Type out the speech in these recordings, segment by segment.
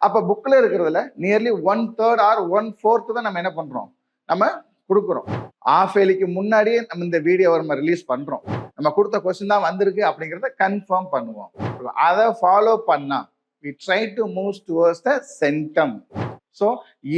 அப்ப புக்ல இருக்கிறதுல நியர்லி 1/3 ஆர் 1/4 தான் நம்ம என்ன பண்றோம், நம்ம கொடுக்குறோம். ஆஃப் ஏலிக்கு முன்னாடியே நம்ம இந்த வீடியோ நம்ம ரிலீஸ் பண்றோம். நம்ம கொடுத்த கொஸ்டின் தான் வந்திருக்கு அப்படிங்கிறத கன்ஃபார்ம் பண்ணுவோம். அதை ஃபாலோ பண்ணா we try to move towards the centum. So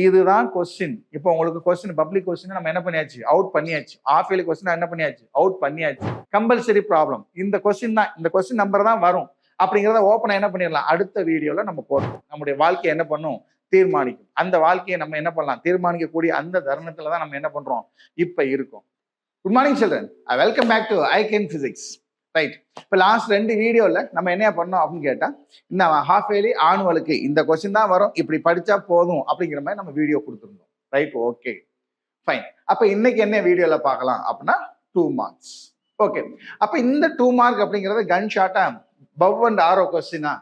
இதுதான் கொஸ்டின். இப்போ உங்களுக்கு கொஸ்டின் பப்ளிக் கொஸ்டின் நம்ம என்ன பண்ணியாச்சு, அவுட் பண்ணியாச்சு. ஆஃப் ஏலி கொஸ்டின் என்ன பண்ணியாச்சு, அவுட் பண்ணியாச்சு. கம்பல்சரி ப்ராப்ளம் இந்த கொஸ்டின் தான், இந்த கொஸ்டின் நம்பர் தான் வரும் அப்படிங்கிறத ஓப்பனா என்ன பண்ணிடலாம், அடுத்த வீடியோல நம்ம போடுறோம். நம்முடைய வாழ்க்கையை என்ன பண்ணும், தீர்மானிக்கும். அந்த வாழ்க்கையை நம்ம என்ன பண்ணலாம், தீர்மானிக்கக்கூடிய அந்த தருணத்துல தான் நம்ம என்ன பண்றோம், இப்ப இருக்கோம். Good morning children, welcome back to I can physics. Right, இப்போ லாஸ்ட் 2 வீடியோவில் நம்ம என்ன பண்ணோம் அப்படின்னு கேட்டால், இந்த ஹாஃப் இயர்லி ஆனுவலுக்கு இந்த கொஸ்டின் தான் வரும், இப்படி படித்தா போதும் அப்படிங்கிற மாதிரி நம்ம வீடியோ கொடுத்துருந்தோம். Right, okay fine. அப்போ இன்னைக்கு என்ன வீடியோவில் பார்க்கலாம் அப்படின்னா 2 மார்க்ஸ். ஓகே, அப்போ இந்த 2 மார்க் அப்படிங்கிறது கன் ஷாட்டா, பவ் அண்ட் ஆரோ கொஸ்டினா,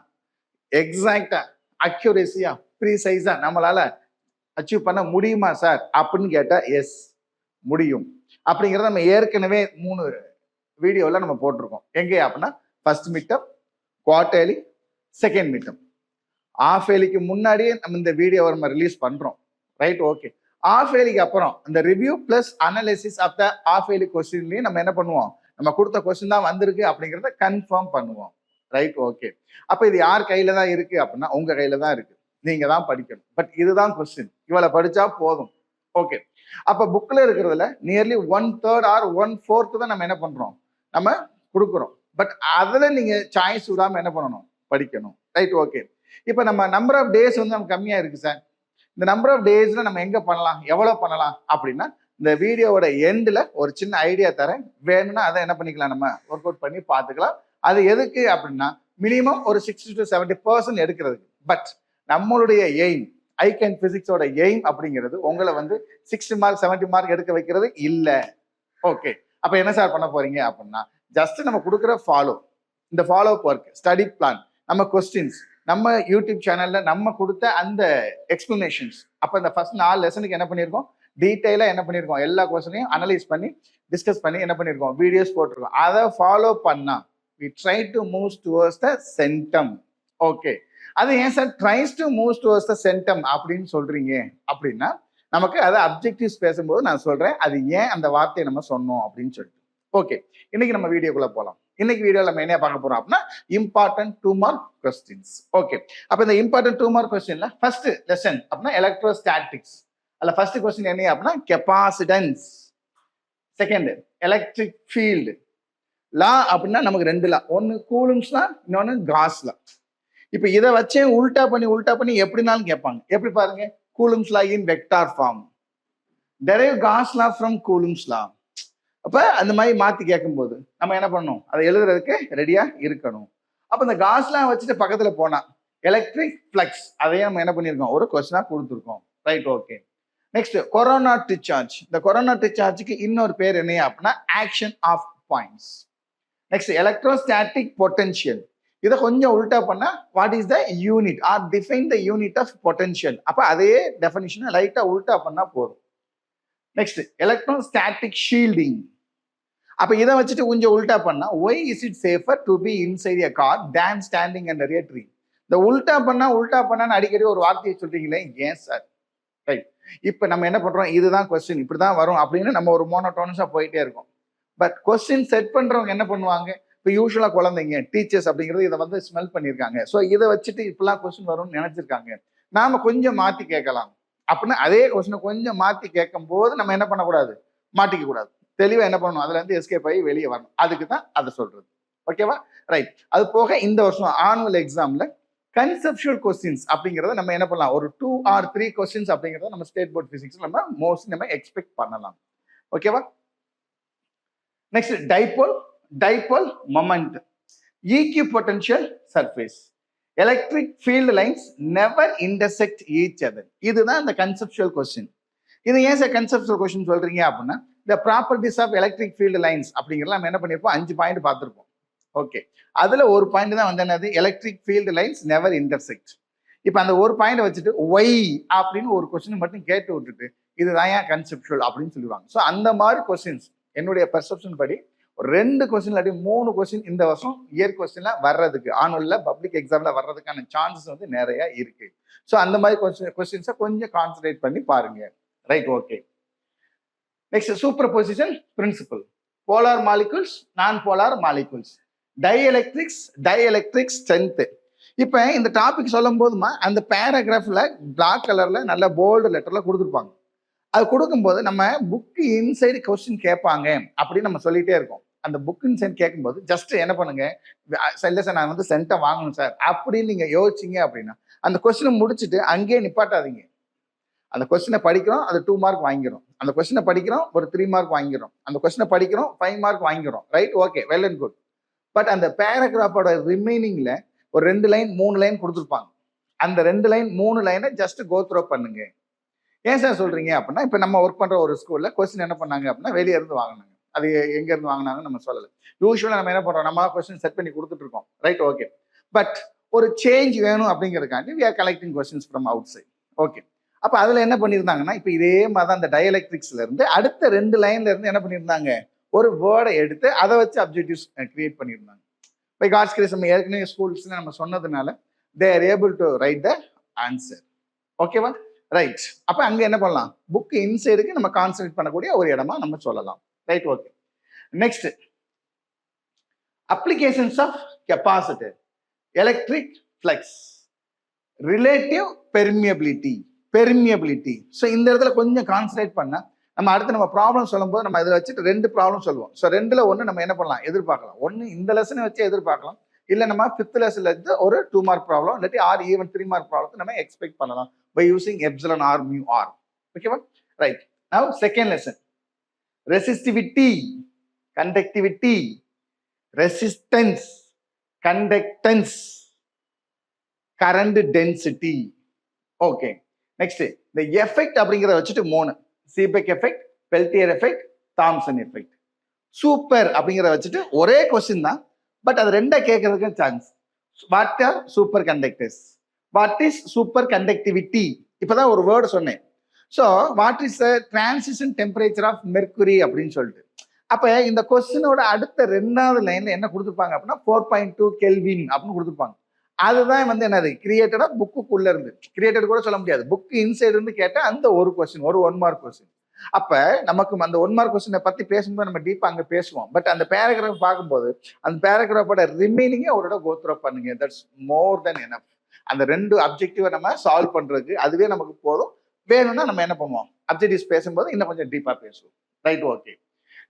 எக்ஸாக்டா, அக்யூரேசியா, ப்ரீசைஸா நம்மளால அச்சீவ் பண்ண முடியுமா சார் அப்படின்னு கேட்டால் எஸ் முடியும். அப்படிங்கிறத நம்ம ஏற்கனவே 3 வீடியோவில் நம்ம போட்டிருக்கோம். எங்கே அப்படின்னா first midterm, quarterly, second midterm. Half ஏலிக்கு முன்னாடியே நம்ம இந்த வீடியோவை நம்ம ரிலீஸ் பண்றோம். Right, okay. ஆஃப் ஏலிக்கு அப்புறம் இந்த review plus analysis of the half yearly கொஸ்டின்லையும் நம்ம என்ன பண்ணுவோம், நம்ம கொடுத்த கொஸ்டின் தான் வந்திருக்கு அப்படிங்கிறத கன்ஃபார்ம் பண்ணுவோம். Right, okay. அப்போ இது யார் கையில தான் இருக்கு அப்படின்னா உங்க கையில தான் இருக்கு, நீங்க தான் படிக்கணும். பட் இதுதான் கொஸ்டின், இவளை படிச்சா போதும். ஓகே, அப்ப புக்ல இருக்கிறதுல நியர்லி 1/3 ஆர் 1/4 தான் நம்ம என்ன பண்றோம், நம்ம கொடுக்குறோம். பட் அதுல நீங்க சாய்ஸ் விடாம என்ன பண்ணணும், படிக்கணும். Right, okay. இப்போ நம்ம நம்பர் ஆஃப் டேஸ் வந்து நமக்கு கம்மியா இருக்கு சார். இந்த நம்பர் ஆஃப் டேஸ்ல நம்ம எங்க பண்ணலாம், எவ்வளவு பண்ணலாம் அப்படின்னா இந்த வீடியோவோட எண்ட்ல ஒரு சின்ன ஐடியா தரேன். வேணும்னா அதை என்ன பண்ணிக்கலாம், நம்ம ஒர்க் அவுட் பண்ணி பார்த்துக்கலாம். அது எதுக்கு அப்படின்னா மினிமம் ஒரு 60 to 70% எடுக்கிறதுக்கு. பட் நம்மளுடைய எய்ம், ஐ கேன் பிசிக்ஸோட எய்ம் அப்படிங்கிறது உங்களை வந்து 60 மார்க் 70 மார்க் எடுக்க வைக்கிறது இல்லை. ஓகே, அப்ப என்ன சார் பண்ண போறீங்க அப்படின்னா ஜஸ்ட் நம்ம கொடுக்குற இந்த ஃபாலோ ஒர்க், ஸ்டடி பிளான், நம்ம கொஸ்டின்ஸ், நம்ம யூடியூப் சேனல்ல நம்ம கொடுத்த அந்த எக்ஸ்பிளனேஷன்ஸ். அப்ப இந்த ஃபர்ஸ்ட் 4 லெசனுக்கு என்ன பண்ணியிருக்கோம், டீட்டெயிலா என்ன பண்ணியிருக்கோம், எல்லா கொஸ்டினையும் அனலைஸ் பண்ணி டிஸ்கஸ் பண்ணி என்ன பண்ணியிருக்கோம், வீடியோஸ் போட்டிருக்கோம். அதை ஃபாலோ பண்ணா we try to move towards the centum. Okay, அது ஏன் sir tries to move towards the centum அப்படின்னு சொல்றீங்க அப்படின்னா, நமக்கு அதை அப்ஜெக்டிவ்ஸ் பேசும்போது நான் சொல்றேன் அது ஏன் அந்த வார்த்தையை நம்ம சொன்னோம் அப்படின்னு சொல்லிட்டு. ஓகே, இன்னைக்கு நம்ம வீடியோக்குள்ள போகலாம். இன்னைக்கு வீடியோல நம்ம என்ன பார்க்க போறோம் அப்படின்னா இம்பார்ட்டன்ட் 2 மார்க் கொஸ்டின்ஸ். ஓகே, அப்ப இந்த இம்பார்ட்டன்ட் 2 மார்க் கொஸ்டின்ல ஃபர்ஸ்ட் லெசன் அப்படின்னா எலக்ட்ரோஸ்டாட்டிக்ஸ். அதுல ஃபர்ஸ்ட் கொஸ்டின் என்ன அப்படின்னா கெப்பாசிட்டன்ஸ், செகண்ட் எலக்ட்ரிக் ஃபீல்டு. லா அப்படின்னா நமக்கு 2 லா, ஒன்னு கூலும்ஸ் லா, இன்னொன்னு காஸ் லா. இப்ப இதை வச்சே உல்டா பண்ணி எப்படினாலும் கேட்பாங்க. எப்படி பாருங்க, Coulomb's law in vector form, derive Gauss law from Coulomb's law. அப்ப அந்த மாதிரி மாத்தி கேட்கும்போது நம்ம என்ன பண்ணணும், அதை எழுதுறதுக்கு ரெடியா இருக்கணும். அப்ப இந்த காஸ் லா வச்சுட்டு பக்கத்துல போனா எலக்ட்ரிக் ஃப்ளக்ஸ், அதையே நம்ம என்ன பண்ணிருக்கோம், ஒரு கொஸ்டினா கொடுத்துருக்கோம். Right, okay. Next corona discharge. இந்த கொரோனா டிஸ்சார்ஜுக்கு இன்னொரு பேர் என்ன அப்படின்னா action of points. Next electrostatic potential. இதை கொஞ்சம் உல்டா பண்ணா what is the unit or define the unit of potential. அப்ப அதே டெஃபினிஷனை லைட்டா உல்டா பண்ணா போதும். Next electrostatic shielding. அப்ப இதை வச்சுட்டு கொஞ்சம் உல்டா பண்ணா why is it safer to be inside a car than standing under a tree. இந்த உல்டா பண்ணான்னு அடிக்கடி ஒரு வார்த்தையை சொல்றீங்களே ஏன் சார். ரைட், இப்ப நம்ம என்ன பண்றோம், இதுதான் கொஸ்டின், இப்படிதான் வரும் அப்படின்னு நம்ம ஒரு மோனோட்டோனஸா போயிட்டே இருக்கோம். பட் கொஸ்டின் செட் பண்றவங்க என்ன பண்ணுவாங்க, இப்போ யூஸ்வலா குழந்தைங்க டீச்சர்ஸ் அப்படிங்கிறது இதை வந்து ஸ்மெல் பண்ணியிருக்காங்க. ஸோ இதை வச்சுட்டு இப்பெல்லாம் கொஸ்டின் வரும்னு நினைச்சிருக்காங்க. நாம கொஞ்சம் மாத்தி கேட்கலாம் அப்படின்னா அதே கொஸ்டினை கொஞ்சம் மாத்தி கேட்கும் போது நம்ம என்ன பண்ணக்கூடாது, மாட்டிக்க கூடாது. தெளிவா என்ன பண்ணணும், அதுல இருந்து எஸ்கேப் ஆகி வெளியே வரணும். அதுக்கு தான் அதை சொல்றது. ஓகேவா, ரைட். அது போக இந்த வருஷம் ஆனுவல் எக்ஸாம்ல கன்செப்சுவல் கொஸ்டின்ஸ் அப்படிங்கிறத நம்ம என்ன பண்ணலாம், ஒரு 2 or 3 கொஸ்டின்ஸ் அப்படிங்கிறத நம்ம ஸ்டேட் போர்ட் பிசிக்ஸ் நம்ம மோஸ்ட்லி நம்ம எக்ஸ்பெக்ட் பண்ணலாம். ஓகேவா. Next dipole moment, equipotential surface, electric field lines never intersect each other. இதுதான் இந்த கன்செப்சுவல் கொஸ்டின். இது ஏன் சார் கன்செப்சுவல் கொஸ்டின் சொல்றீங்க அப்படின்னா இந்த properties of electric field lines அப்படிங்கிறத நம்ம என்ன பண்ணியிருப்போம், 5 பாயிண்ட் பார்த்துருப்போம். ஓகே, அதுல ஒரு பாயிண்ட் தான் வந்து என்னது, electric field lines never intersect. இப்ப அந்த ஒரு பாயிண்ட் வச்சுட்டு ஒய் அப்படின்னு ஒரு கொஸ்டின் மட்டும் கேட்டு விட்டுட்டு இதுதான் ஏன் கன்செப்சுவல் அப்படின்னு சொல்லுவாங்க. ஸோ அந்த மாதிரி கொஸ்டின்ஸ் என்னுடைய பெர்செப்ஷன் படி ஒரு 2 கொஸ்டின் இல்லாட்டி 3 கொஸ்டின் இந்த வருஷம் இயர் கொஸ்டின்ல வர்றதுக்கு ஆனுவல்ல பப்ளிக் எக்ஸாம்ல வர்றதுக்கான சான்சஸ் வந்து நிறைய இருக்கு. ஸோ அந்த மாதிரி கொஸ்டின்ஸை கொஞ்சம் கான்சன்ட்ரேட் பண்ணி பாருங்க. Right, okay. Next superposition principle, polar molecules, non polar molecules, dielectric strength. இப்போ இந்த டாபிக் சொல்லும் போதுமா அந்த பேராகிராஃப்ல பிளாக் கலர்ல நல்ல போல்டு லெட்டர்ல கொடுத்துருப்பாங்க. அது கொடுக்கும்போது நம்ம புக்கு இன்சைடு கொஸ்டின் கேட்பாங்க அப்படின்னு நம்ம சொல்லிட்டே இருக்கோம். அந்த புக் இன்சைட் கேட்கும்போது ஜஸ்ட் என்ன பண்ணுங்க, இல்லை சார் நான் வந்து சென்ட்டை வாங்கணும் சார் அப்படின்னு நீங்க யோசிச்சிங்க அப்படின்னா அந்த கொஸ்டினை முடிச்சுட்டு அங்கேயே நிப்பாட்டாதீங்க. அந்த கொஸ்டினை படிக்கிறோம், அது 2 மார்க் வாங்கிடும். அந்த கொஸ்டினை படிக்கிறோம், ஒரு 3 மார்க் வாங்கிடும். அந்த கொஸ்டினை படிக்கிறோம், 5 மார்க் வாங்கிடும். Right, okay, well and good. But அந்த பேராகிராஃபோட ரிமைனிங்ல ஒரு 2 லைன் 3 லைன் கொடுத்துருப்பாங்க. அந்த 2 லைன் 3 லைனை ஜஸ்ட் கோ த்ரோ பண்ணுங்க. ஏன் சார் சொல்றீங்க அப்படின்னா, இப்போ நம்ம ஒர்க் பண்ற ஒரு ஸ்கூல்ல கொஸ்டின் என்ன பண்ணாங்க அப்படின்னா வெளியே இருந்து வாங்கினாங்க. அது எங்க இருந்து வாங்கினாங்கன்னு நம்ம சொல்லலை. யூஸ்வலா நம்ம என்ன பண்றோம், நம்ம கொஸ்டின் செட் பண்ணி கொடுத்துட்டு இருக்கோம். Right, okay. பட் ஒரு சேஞ்ச் வேணும் அப்படிங்கிறதுக்காண்டி we are collecting questions from outside. Okay. அப்ப அதுல என்ன பண்ணியிருந்தாங்கன்னா, இப்போ இதே மாதிரி தான் அந்த டைஎலக்ட்ரிக்ஸ்ல இருந்து அடுத்த 2 லைன்ல இருந்து என்ன பண்ணியிருந்தாங்க, ஒரு வேர்டை எடுத்து அதை வச்சு அப்ஜெக்டிவ்ஸ் கிரியேட் பண்ணியிருந்தாங்க. பை காட்ஸ் கிரேஸ் நம்ம ஏற்கனவே ஸ்கூல்ஸ்ல நம்ம சொன்னதுனால they are able to write the answer. ஓகேவா? ரைட். அப்ப அங்க என்ன பண்ணலாம், புக் இன்சைடுக்கு நம்ம கான்சன்ட்ரேட் பண்ணக்கூடிய ஒரு இடமா நம்ம சொல்லலாம். Right, okay. Next applications of capacitor, electric flux, relative permeability. So இந்த இடத்துல கொஞ்சம் கான்சன்ட்ரேட் பண்ணா நம்ம அடுத்து நம்ம ப்ராப்ளம் சொல்லும் போது நம்ம இதை வச்சுட்டு 2 ப்ராப்ளம் சொல்லுவோம். ஸோ 2ல் 1 நம்ம என்ன பண்ணலாம், எதிர்பார்க்கலாம். ஒன்று இந்த லெசனை வச்சு எதிர்பார்க்கலாம், இல்லை நம்ம 5th லெசன்ல இருந்து ஒரு 2 மார்க் ப்ராப்ளம் இல்லாட்டி ஆர் ஈவன் 3 மார்க் ப்ராப்ளத்தை நம்ம எக்ஸ்பெக்ட் பண்ணலாம் by using epsilon or mu r. Okay, right. Now second lesson, resistivity, conductivity, resistance, conductance, current density. Okay, next the effect அப்படிங்கறத வச்சுட்டு 3, Seebeck effect, Peltier effect, Thomson effect. Super அப்படிங்கறத வச்சுட்டு ஒரே கொஸ்டின் தான், பட் அது ரெண்டா கேட்கறதுக்கு chance. What are superconductors, what is superconductivity, இப்பதான் ஒரு வேர்டு சொன்னேன். So what is transition temperature of mercury அப்படின்னு சொல்லிட்டு. அப்ப இந்த கொஸ்டினோட அடுத்த 2வது லைன்ல என்ன கொடுத்துருப்பாங்க அப்படின்னா 4.2 கெல்வின் அப்படின்னு கொடுத்துருப்பாங்க. அதுதான் வந்து என்னது, கிரியேட்டடா புக்குக்குள்ள இருந்து, கிரியேட்டட் கூட சொல்ல முடியாது, புக் இன்சைடு இருந்து கேட்ட அந்த ஒரு கொஸ்டின், ஒரு 1 மார்க் கொஸ்டின். அப்ப நமக்கு அந்த 1 மார்க் கொஸ்டினை பத்தி பேசும்போது நம்ம டீப்பா அங்க பேசுவோம். பட் அந்த பேராகிராஃப் பார்க்கும்போது அந்த பேராகிராஃபோட ரிமைனிங்கே அவரோட கோத்ரோ பண்ணுங்க. That's more then enough. அந்த 2 அப்ஜெக்டிவை நம்ம சால்வ் பண்றதுக்கு அதுவே நமக்கு போதும். வேணும்னா நம்ம என்ன பண்ணுவோம், அப்ஜெக்டிவ்ஸ் பேசும்போது இன்னும் கொஞ்சம் டீப்பா பேசுவோம். Right, okay.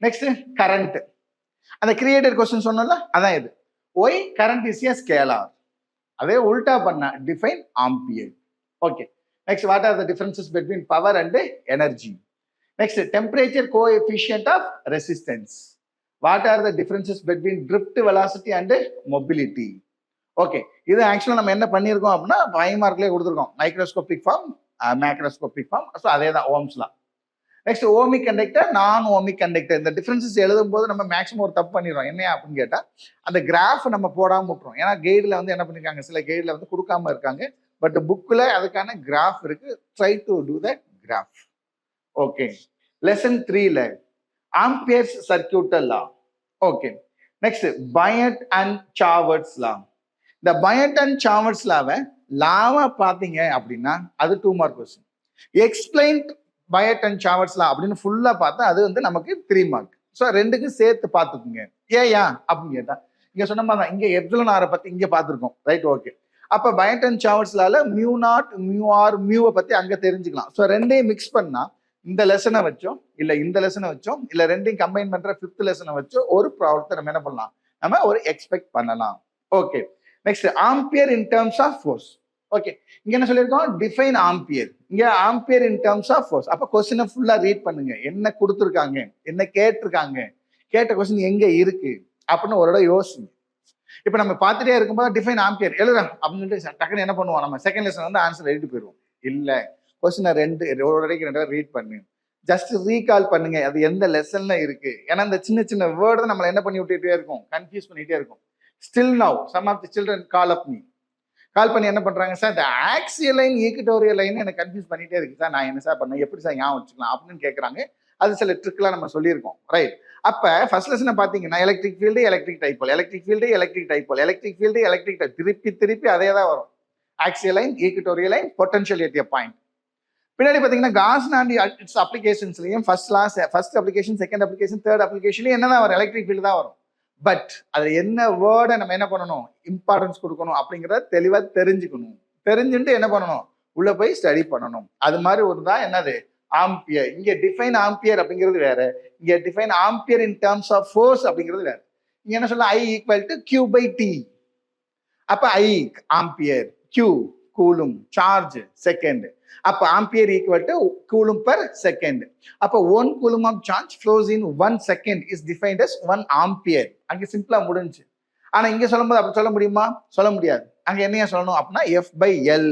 நெக்ஸ்ட் கரண்ட், அந்த கிரியேட்டட் கொஸ்டின் சொன்னோம்ல, அதான் இது. Why current is a scalar, அதே உல்டா பண்ண define ampere. Okay. Next what are the differences between power and energy. Next temperature coefficient of resistance. What are the differences between drift velocity and mobility. Okay. இது ஆக்சுவலாக நம்ம என்ன பண்ணியிருக்கோம் அப்படின்னா 5 மார்க்லேயே கொடுத்துருக்கோம், microscopic form, macroscopic form. So அதே தான் ஓம்ஸ்லாம். நெக்ஸ்ட் ஓமிக் கண்டக்டர், நான் ஓமிக் கண்டக்டர். இந்த டிஃபரன்சஸ் எழுதும் போது நம்ம மேக்ஸிமம் ஒரு தப்பு பண்ணிடுறோம். என்ன அப்படின்னு கேட்டால் அந்த கிராஃப் நம்ம போடாமல் விட்டுறோம். ஏன்னா கைடில் வந்து என்ன பண்ணிருக்காங்க, சில கைடில் வந்து கொடுக்காம இருக்காங்க, பட் புக்கில் அதுக்கான கிராஃப் இருக்கு. Try to do the graph. Okay. Lesson 3ல ampere's circuital law. Okay. Next Biot and Savart's law. இந்த பயட் அண்ட் சாவர்ட்ஸ் லாவை பார்த்தீங்க அப்படின்னா அது 2 mark question. Explain Biot and Savart's law அப்படின்னு ஃபுல்லா பார்த்தா அது வந்து நமக்கு 3 மார்க். ஸோ 2க்கும் சேர்த்து பார்த்துக்குங்க. ஏயா அப்படின்னு கேட்டா இங்க சொன்ன மாதிரி தான், இங்க எப்சிலன் ஆரை பத்தி இங்க பார்த்துருக்கோம். Right, okay. அப்ப பயட் அண்ட் சாவர்ட்ஸ் லால மியூ நாட், மியூ ஆர், மியூவை பத்தி அங்க தெரிஞ்சுக்கலாம். ஸோ 2ஐயும் மிக்ஸ் பண்ணா இந்த லெசனை வச்சோம், இல்ல இந்த லெசனை வச்சோம், இல்ல 2ஐயும் கம்பைன் பண்ற 5th லெசனை வச்சோ ஒரு ப்ராப்ளத்தை நம்ம என்ன பண்ணலாம், நம்ம ஒரு எக்ஸ்பெக்ட் பண்ணலாம். Okay. Next ampere in terms of force. Okay. இங்க என்ன சொல்லியிருக்கோம், டிஃபைன் ஆம்பியர். இங்க ampere in terms of force. அப்ப கொஸ்டினை ஃபுல்லா ரீட் பண்ணுங்க, என்ன கொடுத்துருக்காங்க, என்ன கேட்டிருக்காங்க, கேட்ட கொஸ்டின் எங்க இருக்கு அப்படின்னு ஒரு இடம் யோசிங்க. இப்ப நம்ம பார்த்துட்டே இருக்கும்போது டிஃபைன் ஆம்பியர் எழுதுறேன் அப்படின்னு சொல்லிட்டு டக்குன்னு என்ன பண்ணுவோம், நம்ம செகண்ட் லெசன் வந்து ஆன்சர் எழுதிட்டு போயிடுவோம். இல்ல, கொஸ்டினை 2 ரீட் பண்ணு, ஜஸ்ட் ரீகால் பண்ணுங்க அது எந்த லெசன்ல இருக்கு. ஏன்னா இந்த சின்ன சின்ன வேர்டு தான் நம்மளை என்ன பண்ணி விட்டுட்டே இருக்கும், கன்ஃபியூஸ் பண்ணிட்டே இருக்கும். Still now some of the children call up me, call பண்ணி என்ன பண்றாங்க, சார் இந்த ஆக்சியல் லைன் ஈக்குட்டோரியல் லைன் எனக்கு கன்ஃபியூஸ் பண்ணிட்டே இருக்கு சார், நான் என்ன சார் பண்ணேன், எப்படி சார் ஞாபகம் வச்சுக்கலாம் அப்படின்னு கேட்கறாங்க. அது சில ட்ரிக்லாம் நம்ம சொல்லியிருக்கோம், ரைட்? அப்ப ஃபர்ஸ்ட் லெசனை பாத்தீங்கன்னா electric field, electric dipole, electric field, electric dipole, electric field, electric type, திருப்பி திருப்பி அதே தான் வரும். Axial line, equatorial line, potential at a point. பின்னாடி பாத்தீங்கன்னா காஸ் அண்ட் இட்ஸ் அப்ளிகேஷன்ஸ்லயும் first application, second application, third அப்ளிகேஷன்லயும் என்னதான் வரும்? எலக்ட்ரிக் ஃபீல்டு தான் வரும். பட் அதுல என்ன வேர்டை நம்ம என்ன பண்ணணும், இம்பார்ட்டன்ஸ் கொடுக்கணும் அப்படிங்கிறத தெளிவா தெரிஞ்சுக்கணும். தெரிஞ்சுட்டு என்ன பண்ணணும், உள்ள போய் ஸ்டடி பண்ணணும். அது மாதிரி ஒரு தான் என்னது, ஆம்பியர். இங்க டிஃபைன் ஆம்பியர் அப்படிங்கிறது வேற, இங்க define ampere in terms of force அப்படிங்கிறது வேற. இங்க என்ன சொல்ல, I equal to Q by T. அப்ப I ampere, Q coulomb, charge second. அப்ப ampere equal to coulomb per second. அப்ப 1 coulomb of charge flows in 1 second is defined as 1 ampere. அங்க சிம்பிளா முடிஞ்சு. ஆனா இங்க சொல்லும்போது அப்படி சொல்ல முடியுமா? சொல்ல முடியாது. அங்க என்னையா சொல்லணும் அப்படின்னா F by L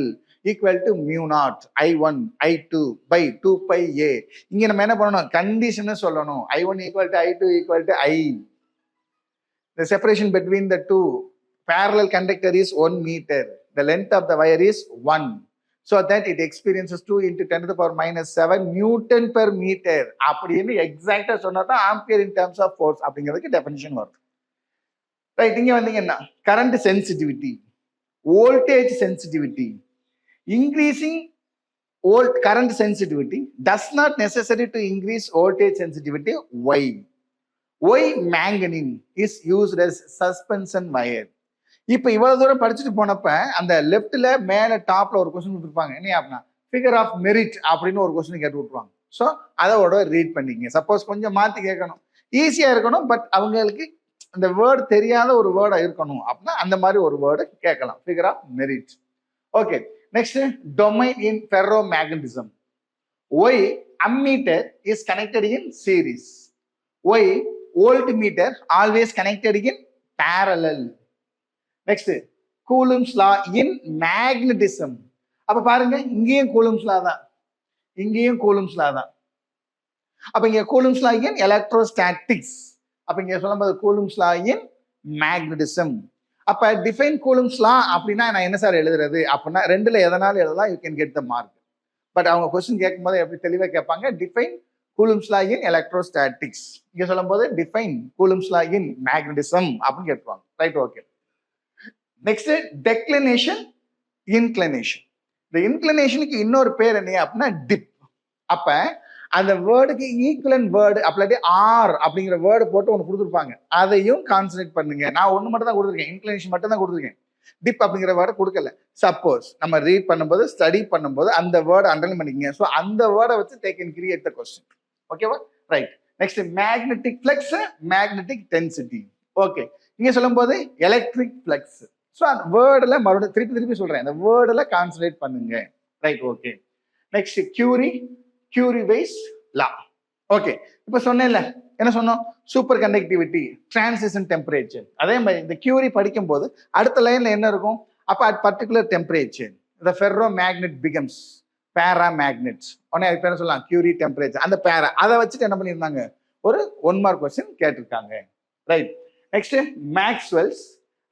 equal to mu not I1 I2 by 2 pi A. இங்க நம்ம என்ன பண்ணணும், கண்டிஷன் சொல்லணும். I1 equal to I2 equal to I. The separation between the two parallel conductor is 1 meter. The length of the wire is 1. So that it experiences 2 into 10 to the power minus 7 Newton per meter. அப்படின்னு எக்ஸாக்டா சொன்னா தான் ampere in terms of force அப்படிங்கிறதுக்கு definition வரும். Right, இங்க வந்தீங்கன்னா current sensitivity, voltage sensitivity. Increasing current sensitivity does not necessary to increase voltage sensitivity. Why? Why manganese is used as suspension wire? இப்ப இவ்வளவு தூரம் படிச்சுட்டு போனப்ப அந்த லெப்ட்ல மேல டாப்ல ஒரு கொஸ்டின் கொடுத்துருப்பாங்க. என்ன அப்படின்னா ஃபிகர் ஆஃப் மெரிட் அப்படின்னு ஒரு கொஸ்டின் கேட்டு விட்டுருவாங்க. ஸோ அதோட ரீட் பண்ணிங்க. சப்போஸ் கொஞ்சம் மாத்தி கேட்கணும், ஈஸியா இருக்கணும், பட் அவங்களுக்கு அந்த வேர்டு தெரியாத ஒரு வேர்டா இருக்கணும் அப்படின்னா அந்த மாதிரி ஒரு வேர்டு கேட்கலாம், figure of merit. Okay, next domain in ferromagnetism. Why ammeter is connected in series? Why voltmeter always connected in parallel? Next coulomb's law in magnetism. அப்ப பாருங்க, இங்கேயும் கூலும்ஸ் லா தான், இங்கேயும் கூலும்ஸ் லா தான். அப்ப இங்க கூலும்ஸ் லா இன் எலக்ட்ரோஸ்டாட்டிக்ஸ். அப்ப இங்க சொல்லும்போது கூலும்ஸ் லா இன் மேக்னடிசம். அப்ப டிஃபைன் கூலும்ஸ் லா அப்படின்னா நான் என்ன சார் எழுதுறது அப்படின்னா ரெண்டுல எதனால எழுதலாம், you can get the mark. But அவங்க கொஸ்டின் கேட்கும் போது எப்படி தெளிவாக கேட்பாங்க, டிஃபைன் கூலும்ஸ் லா இன் எலக்ட்ரோஸ்டாட்டிக்ஸ். இங்க சொல்லும் போது define Coulomb's law in magnetism அப்படின்னு கேட்பாங்க. Right, okay. Next declination, inclination. இந்த இன்க்ளினேஷனுக்கு இன்னொரு பேர் என்ன அப்படின்னா டிப். அப்ப அந்த வேர்டுக்கு ஈக்குவலன்ட் வேர்டு அப்படி ஆர் அப்படிங்கிற வேர்டு போட்டு ஒன்று கொடுத்துருப்பாங்க, அதையும் கான்சன்ட்ரேட் பண்ணுங்க. நான் ஒன்று மட்டும் தான் கொடுத்துருக்கேன், இன்க்ளினேஷன் மட்டும் தான் கொடுத்துருக்கேன், டிப் அப்படிங்கிற வேர்டு கொடுக்கல. சப்போஸ் நம்ம ரீட் பண்ணும்போது ஸ்டடி பண்ணும்போது அந்த வேர்டு அண்டர்லைன் பண்ணிக்கங்க. ஸோ அந்த வேர்டை வச்சு they can create the question. ஓகேவா? Right. Next magnetic flux, magnetic density. Okay, இங்க சொல்லும் போது எலக்ட்ரிக் ஃப்ளக்ஸ். ஸோ அந்த வேர்டில் மறுபடியும் திருப்பி சொல்றேன், அந்த வேர்டில் கான்சன்ட்ரேட் பண்ணுங்க. Right, okay. Next Curie Weiss law. Okay, இப்போ சொன்னேன்ல, என்ன சொன்னோம், சூப்பர் கண்டக்டிவிட்டி, டிரான்சிஷன் டெம்பரேச்சர். அதே மாதிரி இந்த கியூரி படிக்கும் போது அடுத்த லைன்ல என்ன இருக்கும், அப்போ at particular temperature the ferromagnet becomes paramagnet. உடனே அதுக்கு பேர் சொல்லலாம் கியூரி டெம்பரேச்சர். அந்த பேரா அதை வச்சுட்டு என்ன பண்ணியிருந்தாங்க, ஒரு 1 மார்க் கொஸ்டின் கேட்டிருக்காங்க. Right. Next Maxwell's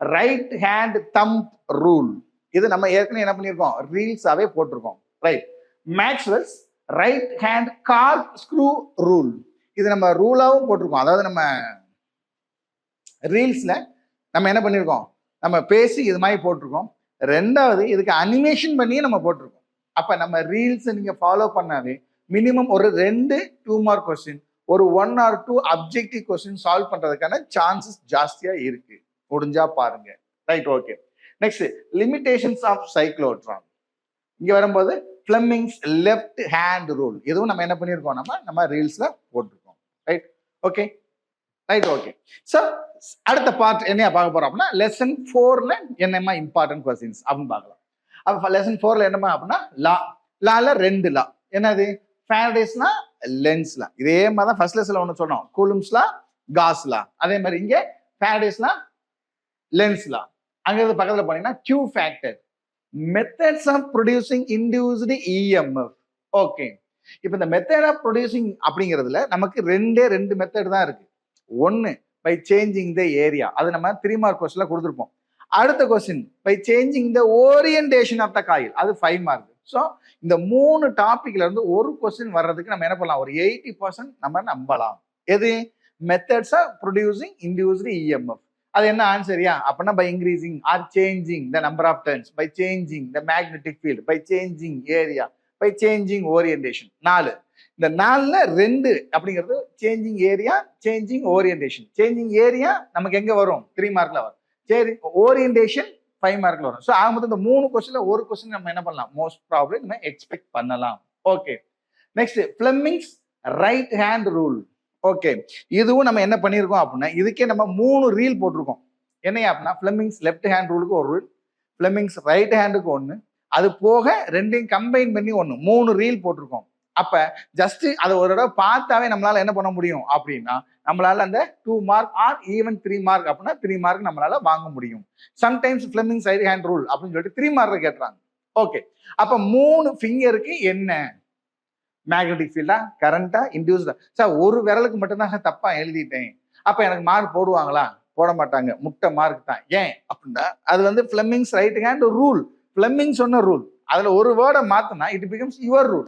right hand thumb rule. இது நம்ம ஏற்கனவே என்ன பண்ணியிருக்கோம், ரீல்ஸாவே போட்டிருக்கோம். Right. Maxwell's right hand corkscrew rule. இது நம்ம ரூலாவும் போட்டிருக்கோம். அதாவது நம்ம ரீல்ஸ்ல நம்ம என்ன பண்ணியிருக்கோம், நம்ம பேசி இது மாதிரி போட்டிருக்கோம். ரெண்டாவது இதுக்கு அனிமேஷன் பண்ணியே நம்ம போட்டிருக்கோம். அப்ப நம்ம ரீல்ஸ் நீங்க ஃபாலோ பண்ணாவே மினிமம் ஒரு 2 2 மார்க் கொஸ்டின், ஒரு 1 or 2 அப்ஜெக்டிவ் கொஸ்டின் சால்வ் பண்றதுக்கான சான்சஸ் ஜாஸ்தியா இருக்கு. முடிஞ்சா பாருங்க. Right, okay. Next limitations of cyclotron. இங்க வரும்போது ஃபிளெமிங்ஸ் லெஃப்ட் ஹேண்ட் ரூல். இதுவும் நம்ம என்ன பண்ணியிருக்கோம், நம்ம ரீல்ஸ்ல போட்டிருக்கோம். Right, okay. Right, okay. So அடுத்த பார்ட் என்ன பார்க்க போறோம் அப்படின்னா லெசன் 4ல என்னமா இம்பார்ட்டன்ட் கொஸ்டின்ஸ் அப்படின்னு பார்க்கலாம். அப்ப லெசன் 4ல என்னமா அப்படின்னா லால 2 லா. என்னது, ஃபேரடேஸ்னா லென்ஸ்லா. இதே மாதிரி தான் ஃபர்ஸ்ட் லெசன்ல ஒன்று சொன்னோம், கூலும்ஸ்லா காஸ்லா. அதே மாதிரி இங்க ஃபேரடேஸ்னா லென்ஸ்லா. அங்கிருந்து பக்கத்துல போனீங்கன்னா Q factor, methods of producing induced EMF. Okay, இப்போ இந்த மெத்தட் ஆஃப் ப்ரொடியூசிங் அப்படிங்கிறதுல நமக்கு 2 மெத்தட் தான் இருக்கு. ஒன்னு பை சேஞ்சிங் த ஏரியா, அது நம்ம 3 மார்க் கொஸ்டின்ல கொடுத்துருப்போம். அடுத்த question by changing the orientation of the coil, அது 5 மார்க். ஸோ இந்த 3 டாபிக்ல இருந்து ஒரு கொஸ்டின் வர்றதுக்கு நம்ம என்ன பண்ணலாம், ஒரு 80% நம்ம நம்பலாம். எது? Methods of producing induced EMF. அது என்ன ஆன்சரியா? அப்படின்னா by increasing or changing the number of turns, by changing the magnetic field, by changing area, by changing orientation. 4. இந்த 4ல 2 அப்படிங்கிறது changing area, changing orientation. Changing area நமக்கு எங்க வரும்? 3 மார்க்ல வரும். சரி, ஓரியன்டேஷன் 5 மார்க்ல வரும். ஸோ ஆகும்போது இந்த 3 கொஸ்டின்ல ஒரு கொஸ்டின் நம்ம என்ன பண்ணலாம், மோஸ்ட் ப்ராபபிளி நம்ம எக்ஸ்பெக்ட் பண்ணலாம். Okay, next ஃபிளெமிங்ஸ் right hand rule. Okay, இதுவும் நம்ம என்ன பண்ணியிருக்கோம் அப்படின்னா, இதுக்கே நம்ம 3 ரீல் போட்டிருக்கோம். என்னையா அப்படின்னா, ஃபிளெமிங்ஸ் லெஃப்ட் ஹேண்ட் ரூலுக்கு ஒரு ரூல், ஃபிளெமிங்ஸ் ரைட் ஹேண்டுக்கு 1, அது போக 2யும் கம்பைன் பண்ணி 1, 3 ரீல் போட்டிருக்கோம். அப்ப ஜஸ்ட் அதை ஒரு தடவை பார்த்தாவே நம்மளால என்ன பண்ண முடியும் அப்படின்னா, நம்மளால அந்த 2 மார்க் ஆர் ஈவன் 3 மார்க் அப்படின்னா 3 மார்க் நம்மளால வாங்க முடியும். சம்டைம்ஸ் ஃபிளெமிங்ஸ் ரைட் ஹேண்ட் ரூல் அப்படின்னு சொல்லிட்டு 3 மார்க் கேட்டுறாங்க. ஓகே, அப்ப 3 ஃபிங்கருக்கு என்ன மேக்னெட்டிக் ஃபீல்டா, கரண்டா, இன்டியூஸ்டா? சார் ஒரு விரலுக்கு மட்டும்தான் சார் தப்பா எழுதிட்டேன், அப்ப எனக்கு மார்க் போடுவாங்களா? போட மாட்டாங்க, முட்டை மார்க் தான். ஏன் அப்படின்னா அது வந்து Fleming's right hand rule, Fleming சொன்ன ரூல். அதுல ஒரு வேர்டை மாத்தினா இட் பிகம்ஸ் யுவர் ரூல்.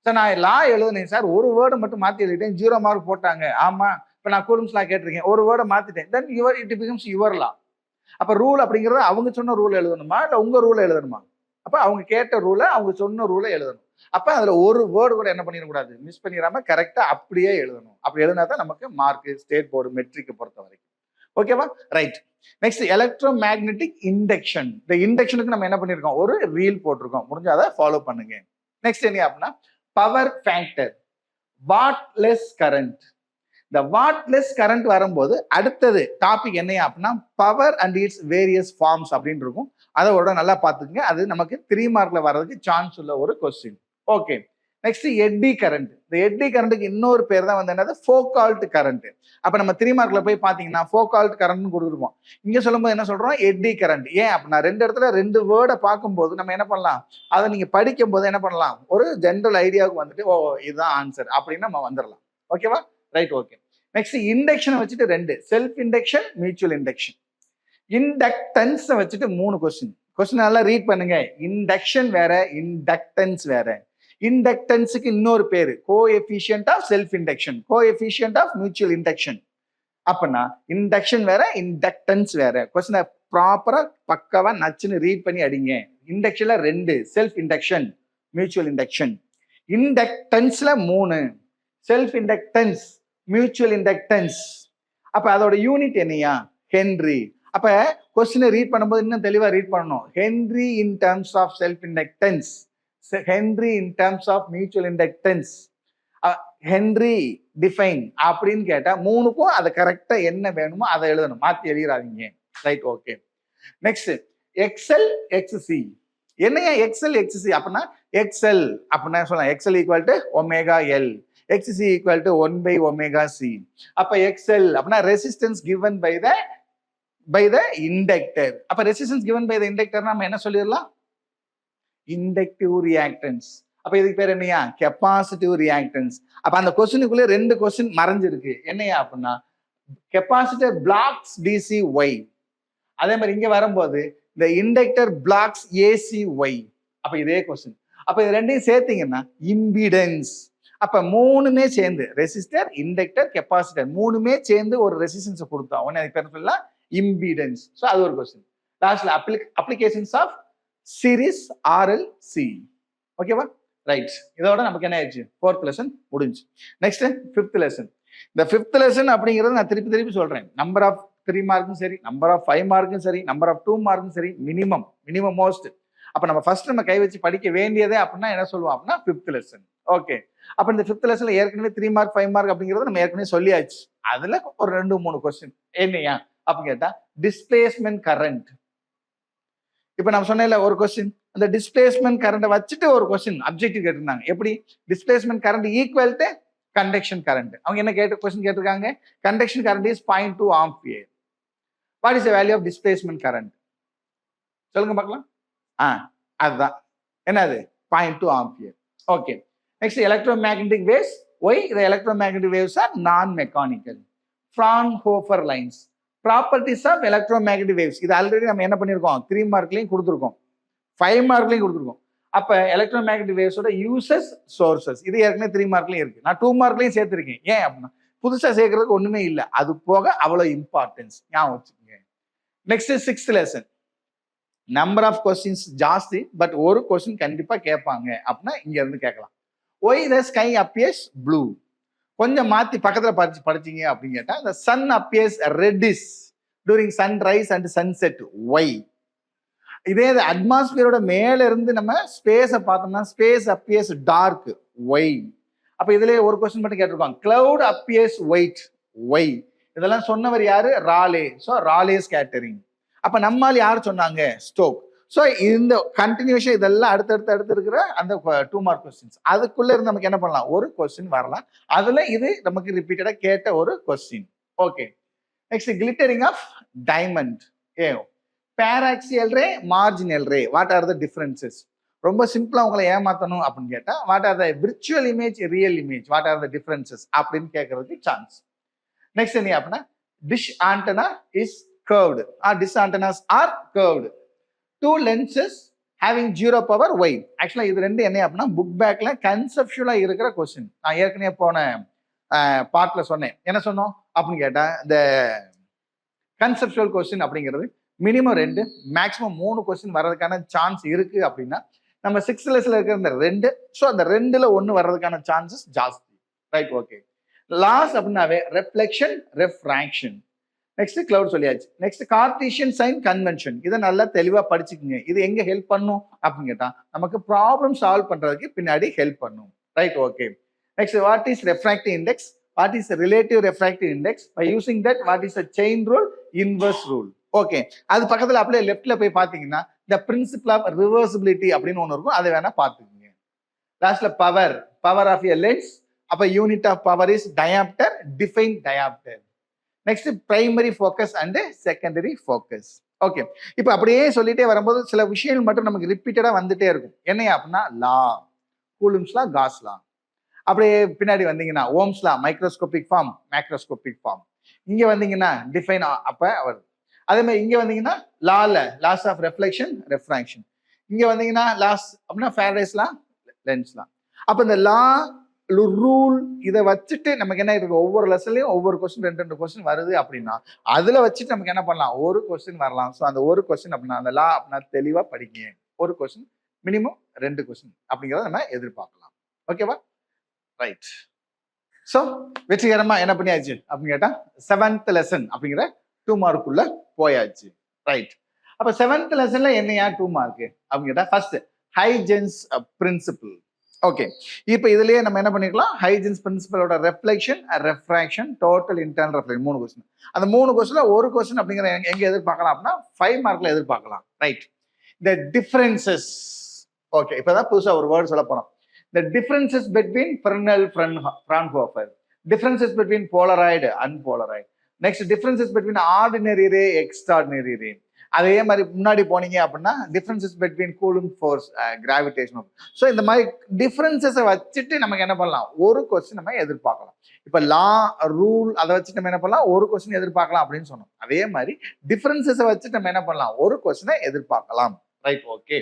சார் நான் லா எழுதுனேன் சார், ஒரு வேர்டை மட்டும் மாத்தி எழுதிட்டேன், 0 மார்க் போட்டாங்க. ஆமா, இப்ப நான் கூலம்ஸ் லா கேட்டிருக்கேன், ஒரு வேர்டை மாத்திட்டேன், then your it becomes your law. அப்ப ரூல் அப்படிங்கிறது அவங்க சொன்ன ரூல் எழுதணுமா இல்ல உங்க ரூல் எழுதணுமா? அப்ப அவங்க கேட்ட ரூலை அவங்க சொன்ன ரூலை எழுதணும். அப்ப அதுல ஒரு வேர்டு கூட என்ன பண்ணிடக்கூடாது, மிஸ் பண்ணிடாம கரெக்டா அப்படியே எழுதணும். அப்படி எழுதினா தான் நமக்கு மார்க் ஸ்டேட் போர்டு மெட்ரிக் பொறுத்த வரைக்கும். ஓகேவா? Right. Next electro magnetic induction. இந்த இண்டக்ஷனுக்கு நம்ம என்ன பண்ணிருக்கோம், ஒரு ரீல் போட்டிருக்கோம். முடிஞ்சா அதை ஃபாலோ பண்ணுங்க. நெக்ஸ்ட் என்ன அப்படின்னா பவர் ஃபேக்டர், வாட்லெஸ் கரண்ட். இந்த வாட்லெஸ் கரண்ட் வரும்போது அடுத்தது டாபிக் என்ன அப்படின்னா power and its various forms அப்படின்னு இருக்கும். அதோட நல்லா பார்த்துக்கங்க, அது நமக்கு 3 மார்க்ல வர்றதுக்கு சான்ஸ் உள்ள ஒரு கொஸ்டின். ஓகே, நெக்ஸ்ட் எட்டி கரண்ட். இந்த எட்டி கரண்ட்டுக்கு இன்னொரு பேர் தான் வந்து என்னது, ஃபோகால்ட் கரண்ட். அப்ப நம்ம 3 மார்க்ல போய் பாத்தீங்கன்னா ஃபோகால்ட் கரண்ட் கொடுத்துருப்போம். இங்க சொல்லும்போது என்ன சொல்றோம், எட்டி கரண்ட். ஏன் அப்படின்னா 2 இடத்துல 2 வேர்டை பார்க்கும்போது நம்ம என்ன பண்ணலாம், அதை நீங்க படிக்கும் போது என்ன பண்ணலாம், ஒரு ஜென்ரல் ஐடியாவுக்கு வந்துட்டு ஓ இதுதான் ஆன்சர் அப்படின்னு நம்ம வந்துடலாம். ஓகேவா? ரைட். ஓகே, நெக்ஸ்ட் இண்டக்ஷனை வச்சுட்டு 2, self induction, mutual induction. Inductance வச்சுட்டு 3 கொஸ்டின் நல்லா ரீட் பண்ணுங்க. இண்டக்ஷன் வேற, இண்டக்டன்ஸ் வேற. இண்டக்டன்ஸுக்கு இன்னொரு பேரு coefficient of self induction, coefficient of mutual induction. அப்படின்னா இண்டக்ஷன் வேற, இண்டக்டன்ஸ் வேற. கொஸ்டினை ப்ராப்பரா பக்காவா நச்சுன்னு ரீட் பண்ணி அடிங்க. இண்டக்ஷன்ல 2, செல்ஃப் இண்டக்ஷன், மியூச்சுவல் இண்டக்ஷன். இண்டக்டன்ஸ்ல 3, செல்ஃப் இண்டக்டன்ஸ், மியூச்சுவல் இண்டக்டன்ஸ். அப்ப அதோட யூனிட் என்னையா, ஹென்றி. அப்ப கொஸ்டினை ரீட் பண்ணும்போது இன்னும் தெளிவா ரீட் பண்ணணும். Henry in terms of self inductance, henry in terms of mutual inductance, henry define அப்படின்னு கேட்டா 3க்கும் அதை கரெக்டா என்ன வேணுமோ அதை எழுதணும், மாத்தி எழுதிடாதீங்க. Right. Okay, next XL XC. என்னையா எக்ஸ்எல் எக்ஸ்சி அப்படின்னா, எக்ஸ்எல் அப்படின்னா சொல்லலாம் XL equal to omega L, XC equal to 1 by omega C. அப்ப XL அப்படின்னா resistance given by the inductor. அப்ப resistance given by the inductor நம்ம என்ன சொல்லிடலாம், இண்டக்டிவ் ரியாக்டன்ஸ். அப்ப இதுக்கு பேர் என்னையா, கெப்பாசிட்டிவ் ரியாக்டன்ஸ். அப்ப அந்த கொஸ்டினுக்குள்ளே 2 கொஸ்டின் மறைஞ்சிருக்கு. என்னையா அப்படின்னா கெப்பாசிட்டர் பிளாக்ஸ் டிசி ஒய், அதே மாதிரி இங்க வரும்போது இந்த இண்டக்டர் பிளாக்ஸ் ஏசி ஒய். அப்ப இதே கொஸ்டின். அப்ப இது 2யும் சேர்த்தீங்கன்னா இம்பிடன்ஸ். அப்ப 3மே சேர்ந்து ரெசிஸ்டர், இண்டக்டர், கெப்பாசிட்டர் 3மே சேர்ந்து ஒரு ரெசிஸ்டன்ஸ் கொடுத்தா உடனே அதுக்கு பேர் சொல்லலாம் இம்பிடன்ஸ். ஸோ அது ஒரு கொஸ்டின். லாஸ்ட்ல அப்ளிகேஷன்ஸ் ஆஃப் சீரிஸ் ஆர்எல்சி. ஓகேவா? ரைட். இதோட நமக்கு என்ன ஆயிடுச்சு, 4th லெசன் முடிஞ்சு. Next 5th lesson. இந்த 5th லெசன் அப்படிங்கிறது நான் திருப்பி சொல்றேன். நம்பர் ஆஃப் 3 மார்க்கும் சரி, நம்பர் ஆஃப் 5 மார்க்கும் சரி, நம்பர் ஆஃப் 2 மார்க்கும் சரி, மினிமம் மோஸ்ட். அப்ப நம்ம ஃபர்ஸ்ட் நம்ம கை வச்சு படிக்க வேண்டியதே அப்படின்னா என்ன சொல்லுவோம் அப்படின்னா 5th லெசன். ஓகே, அப்ப இந்த 5th லெசன்ல ஏற்கனவே 3 மார்க் 5 மார்க் அப்படிங்கறது நம்ம ஏற்கனவே சொல்லியாச்சு. அதுல ஒரு 2-3 கொஸ்டின் என்னையா அப்ப கேட்டா டிஸ்பிளேஸ்மென்ட் கரண்ட். இப்ப நம்ம சொன்னேன்ல ஒரு கொஸ்டின், அந்த டிஸ்பிளேஸ்மென்ட் கரண்ட வச்சுட்டு ஒரு கொஸ்டின் அப்ஜெக்டிவ் கேட்டிருந்தாங்க. எப்படி, displacement current equal to conduction current. அவங்க என்ன கொஸ்டின் கேட்டிருக்காங்க, conduction current is 0.2 ampere. What is the value of displacement current? சொல்லுங்க பார்க்கலாம். அதுதான் என்னது, 0.2 ampere. Okay, next electromagnetic waves. Why the electromagnetic waves are non-mechanical? Fraunhofer lines. Properties of electromagnetic waves. இது already நம்ம என்ன பண்ணிருக்கோம், 3 மார்க்லயும் கொடுத்துருக்கோம், 5 மார்க்லயும் கொடுத்துருக்கோம். அப்ப எலக்ட்ரோமேக்னெட்டிக் வேவ்ஸோட யூசஸ், சோர்சஸ் இது ஏற்கனவே 3 மார்க்லயும் இருக்கு. நான் 2 மார்க்லயும் சேர்த்திருக்கேன். ஏன் அப்படின்னா புதுசா சேர்க்கறதுக்கு ஒண்ணுமே இல்லை. அது போக அவ்வளவு இம்பார்ட்டன்ஸ் ஞாபகம் வச்சுக்கோங்க. Next 6th lesson. Number of questions ஜாஸ்தி, பட் ஒரு கொஸ்டின் கண்டிப்பா கேட்பாங்க அப்படின்னா இங்க இருந்து கேட்கலாம். Why the sky appears blue. கொஞ்சம் மாத்தி பக்கத்துல படிச்சீங்க அப்படின்னு கேட்டா the sun appears reddish during sunrise and sunset. Why. இதே அட்மாஸ்பியரோட மேல இருந்து நம்ம ஸ்பேஸை பார்த்தோம்னா ஸ்பேஸ் அப்பியர்ஸ் டார்க். ஒய். அப்ப இதுல ஒரு கொஸ்டின் மட்டும் கேட்டிருப்பாங்க. Cloud appears white. ஒய். இதெல்லாம் சொன்னவர் யாரு? ராலே. ஸோ ராலே ஸ்கேட்டரிங். அப்ப நம்மால் யார் சொன்னாங்க? ஸ்டோக். ஸோ இந்த கண்டினியூஷன் இதெல்லாம் அடுத்தடுத்து இருக்கிற அந்த 2 மார்க் கொஸ்டின்ஸ் அதுக்குள்ள இருந்து நமக்கு என்ன பண்ணலாம்? ஒரு கொஸ்டின் வரலாம். அதுல இது நமக்கு ரிப்பீட்டடா கேட்ட ஒரு question. Okay. Next glittering of diamond. Paraxial ray, marginal ray, what are the differences? ரொம்ப சிம்பிளா உங்களை ஏமாத்தணும் அப்படின்னு கேட்டா what are the virtual image, real image, what are the differences அப்படின்னு கேட்கறதுக்கு சான்ஸ். நெக்ஸ்ட் என்ன அப்படின்னா dish antenna is curved or dish antennas are curved. 2 lenses having 0 power y. ஆக்சுவலா இது ரெண்டு என்ன அப்படின்னா புக் பேக்ல கன்செப்சுவலா இருக்கிற கொஸ்டின். நான் ஏற்கனவே போன பார்ட்ல சொன்னேன். என்ன சொன்னோம் அப்படின்னு கேட்டா இந்த கன்செப்சுவல் கொஸ்டின் அப்படிங்கிறது மினிமம் 2 மேக்ஸிமம் 3 கொஸ்டின் வர்றதுக்கான சான்ஸ் இருக்கு அப்படின்னா நம்ம 6th லெசன்ல இருக்கிற இந்த 2, ஸோ அந்த 2ல 1 வர்றதுக்கான சான்சஸ் ஜாஸ்தி. ரைட். ஓகே. லாஸ் அப்படின்னாவே ரெஃப்ளெக்ஷன், ரெஃப்ராக்ஷன். நெக்ஸ்ட் கிளவுட் சொல்லியாச்சு. Next Cartesian sign convention. இதை நல்லா தெளிவா படிச்சுக்குங்க. இது எங்க ஹெல்ப் பண்ணும் அப்படின்னு கேட்டா நமக்கு ப்ராப்ளம் சால்வ் பண்றதுக்கு பின்னாடி ஹெல்ப் பண்ணும். Right. Okay. Next what is refractive index, what is relative refractive index, by using that what is a chain rule, inverse rule. Okay. அது பக்கத்துல அப்படியே லெஃப்ட்ல போய் பாத்தீங்கன்னா த பிரின்சிபிள் ஆஃப் ரிவர்சிபிலிட்டி அப்படின்னு ஒன்று இருக்கும். அதை வேணா பாத்துக்கோங்க. லாஸ்ட்ல power, power of a lens. அப்ப unit of power is dioptre, define dioptre. Next primary focus and secondary focus. Okay. இப்போ அப்படியே சொல்லிட்டே வரும்போது சில விஷயங்கள் மட்டும் நமக்கு ரிப்பீட்டடா வந்துட்டே இருக்கும். என்ன அப்படின்னா லா, கூலும்ஸ் லா, காஸ் லா. அப்படியே பின்னாடி வந்தீங்கன்னா Ohm's law, microscopic form, macroscopic form. இங்க வந்தீங்கன்னா டிஃபைன் அப்ப அவர். அதே மாதிரி இங்க வந்தீங்கன்னா லால லாஸ் ஆஃப் ரெஃப்ளெக்ஷன், ரெஃப்ராக்ஷன். இங்க வந்தீங்கன்னா லாஸ் அப்படின்னா ஃபேரடேஸ் லா, லென்ஸ் லா. அப்ப இந்த லா, ரூல் இதை வச்சுட்டு நமக்கு என்ன இருக்கு? ஒவ்வொரு லெசன்லயும் ஒவ்வொரு கொஸ்டின் 2 கொஸ்டின் வருது அப்படின்னா அதுல வச்சுட்டு நமக்கு என்ன பண்ணலாம்? ஒரு கொஸ்டின் வரலாம். ஸோ அந்த ஒரு கொஸ்டின் அப்படின்னா அந்த லா அப்படின்னா தெளிவா படிங்க. ஒரு கொஸ்டின் மினிமம் 2 கொஸ்டின் அப்படிங்கிறத நம்ம எதிர்பார்க்கலாம். ஓகேவா? ரைட். ஸோ வெற்றிகரமா என்ன பண்ணியாச்சு அப்படின்னு கேட்டா 7th லெசன் அப்படிங்கிற 2 மார்க்குள்ள போயாச்சு. ரைட். அப்ப 7th லெசன்ல என்னையா 2 மார்க் அப்படின்னு கேட்டா ஃபர்ஸ்ட் ஹைஜென்ஸ் பிரின்சிபிள். ஓகே. இப்போ இதுலயே நம்ம என்ன பண்ணிக்கலாம்? ஹைஜென்ஸ் பிரின்சிபலோட reflection, refraction, total internal reflection 3 question. அந்த 3 கொஸ்டின்ல ஒரு கொஸ்டின் அப்படிங்கிற எங்க எதிர்பார்க்கலாம் அப்படின்னா 5 மார்க்ல எதிர்பார்க்கலாம். ரைட். இந்த டிஃபரன்சஸ். ஓகே. இப்பதான் புதுசா ஒரு வேர்ட் சொல்ல போறோம். The differences between Fresnel, Fraunhofer, differences between polaroid, unpolaroid. Next, differences between ordinary ray, extraordinary ray. அதே மாதிரி முன்னாடி போனீங்க அப்படின்னா differences between coulomb force, gravitation. So இந்த மாதிரி டிஃபரன்சஸை வச்சுட்டு நமக்கு என்ன பண்ணலாம்? ஒரு கொஸ்டின் நம்ம எதிர்பார்க்கலாம். இப்போ லா, ரூல் அதை வச்சுட்டு நம்ம என்ன பண்ணலாம்? ஒரு கொஸ்டின் எதிர்பார்க்கலாம் அப்படின்னு சொன்னோம். அதே மாதிரி டிஃபரன்சஸை வச்சுட்டு நம்ம என்ன பண்ணலாம்? ஒரு கொஸ்டினை எதிர்பார்க்கலாம். ரைட். ஓகே.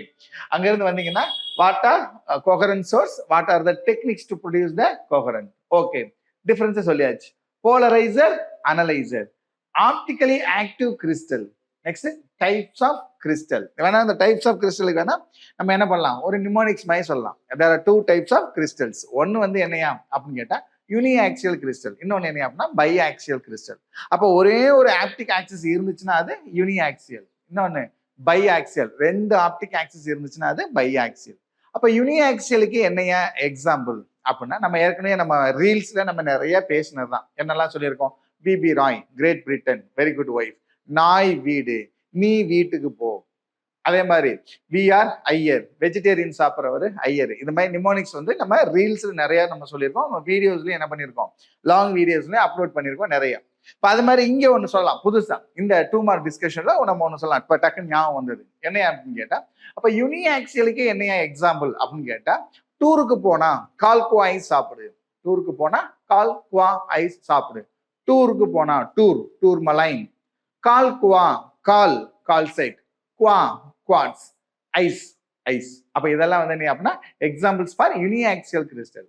அங்க இருந்து வந்தீங்கன்னா what are coherent source, what are the techniques to produce the coherent. Okay. Differences சொல்லியாச்சு. Polariser, analyser, optically active crystal. Next types of crystal. வேணா இந்த டைப்ஸ் ஆஃப் கிறிஸ்டலுக்கு வேணா நம்ம என்ன பண்ணலாம்? ஒரு நிமோனிக்ஸ் மாதிரி சொல்லலாம். There are 2 types of crystals. ஒன்னு வந்து என்னையா அப்படின்னு கேட்டா யூனிஆக்சியல் கிறிஸ்டல், இன்னொன்னு என்ன அப்படின்னா பை ஆக்சியல் கிறிஸ்டல். அப்போ ஒரே ஒரு ஆப்டிக் ஆக்சிஸ் இருந்துச்சுன்னா அது யூனிஆக்சியல், இன்னொன்னு பை ஆக்சியல். 2 ஆப்டிக் ஆக்சிஸ் இருந்துச்சுன்னா அது பை ஆக்சியல். அப்ப யூனிஆக்சியலுக்கு என்னையா எக்ஸாம்பிள் அப்படின்னா நம்ம ஏற்கனவே நம்ம ரீல்ஸ்ல நம்ம நிறைய பேசினதுதான். என்னெல்லாம் சொல்லியிருக்கோம்? BB Roy, Great Britain, very good wife. நாய் வீடு, நீ வீட்டுக்கு போ. அதே மாதிரி விஆர் ஐயர், வெஜிடேரியன் சாப்பிட்றவர் ஐயர். இந்த மாதிரி நிமோனிக்ஸ் வந்து நம்ம ரீல்ஸ்ல நிறைய நம்ம சொல்லியிருக்கோம். நம்ம வீடியோஸ்லயும் என்ன பண்ணியிருக்கோம்? லாங் வீடியோஸ்லயும் அப்லோட் பண்ணியிருக்கோம் நிறைய. இப்போ அது மாதிரி இங்கே ஒன்று சொல்லலாம் புதுசா இந்த 2 மார்க் டிஸ்கஷன்ல நம்ம ஒன்று சொல்லலாம். இப்போ டக்குன்னு ஞாபகம் வந்தது. என்னையா அப்படின்னு கேட்டா அப்ப யூனிஆக்சியலுக்கு என்னையா எக்ஸாம்பிள் அப்படின்னு கேட்டா டூருக்கு போனா கால் குவா ஐஸ் சாப்பிடு. டூருக்கு போனா கால் குவா ஐஸ் சாப்பிடு. டூருக்கு போனா tour malign. Cal qua cal calcite, qua quartz, ice ice. அப்ப இதெல்லாம் வந்து என்ன அப்படின்னா எக்ஸாம்பிள்ஸ் ஃபார் யூனிஆக்சியல் கிறிஸ்டல்.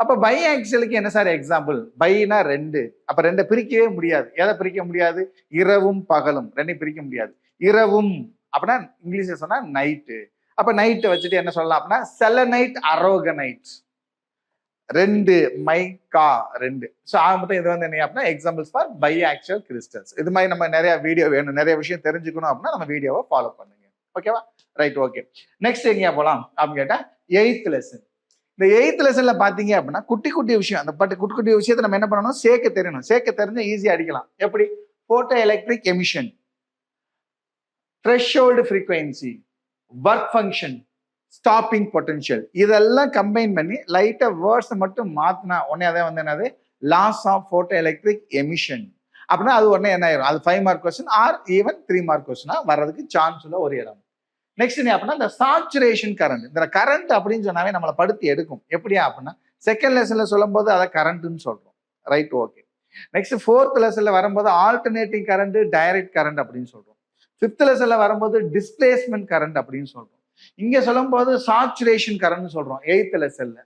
அப்ப பை ஆக்சியலுக்கு என்ன சார் எக்ஸாம்பிள்? பைனா 2. அப்ப 2 பிரிக்கவே முடியாது. எதை பிரிக்க முடியாது? இரவும் பகலும் 2 பிரிக்க முடியாது. இரவும் அப்படின்னா இங்கிலீஷ்ல சொன்னா நைட்டு. அப்ப நைட்டை வச்சுட்டு என்ன சொல்லலாம் அப்படின்னா செலனைட் அரோகனைட் 2, மைக்கா 2. ஸோ ஆக இது வந்து என்ன அப்படின்னா examples for biaxial crystals. இது மாதிரி நம்ம நிறைய வீடியோ வேணும், நிறைய விஷயம் தெரிஞ்சுக்கணும் அப்படின்னா நம்ம வீடியோவை ஃபாலோ பண்ணுங்க. ஓகேவா? Right, okay. நெக்ஸ்ட் எங்கேயா போகலாம் அப்படின்னு கேட்டா 8th லெசன். இந்த 8th லெசன்ல பாத்தீங்க அப்படின்னா குட்டி குட்டி விஷயம், அந்த குட்டி குட்டி விஷயத்தை நம்ம என்ன பண்ணணும்? சேர்க்க தெரியணும். சேர்க்க தெரிஞ்சா ஈஸியா அடிக்கலாம். எப்படி? Photo electric emission, threshold frequency, work function, stopping potential, இதெல்லாம் கம்பைன் பண்ணி லைட்டா வேர்ட்ஸ் மட்டும் மாத்தினா உடனே அதை வந்து என்னது? Laws of photo electric emission அப்படின்னா அது உடனே என்ன ஆயிரும்? அது 5 mark question or even 3 mark கொஸ்டினா வர்றதுக்கு சான்ஸ் உள்ள ஒரு இடம். நெக்ஸ்ட் என்ன அப்படின்னா இந்த சாச்சுரேஷன் கரண்ட். இந்த கரண்ட் அப்படின்னு சொன்னாவே நம்மளை படுத்தி எடுக்கும். எப்படியா அப்படின்னா செகண்ட் லெசன்ல சொல்லும் போது அதை கரண்ட்னு சொல்றோம். Right, okay. நெக்ஸ்ட் 4th லெசன்ல வரும்போது ஆல்டர்னேட்டிங் கரண்ட், டைரக்ட் கரண்ட் அப்படின்னு சொல்றோம். 5th லெசன்ல வரும்போது டிஸ்பிளேஸ்மெண்ட் கரண்ட் அப்படின்னு சொல்றோம். இங்க சொல்லும் போது சாச்சுரேஷன் கரண்ட் சொல்றோம் 8th லெசன்ல.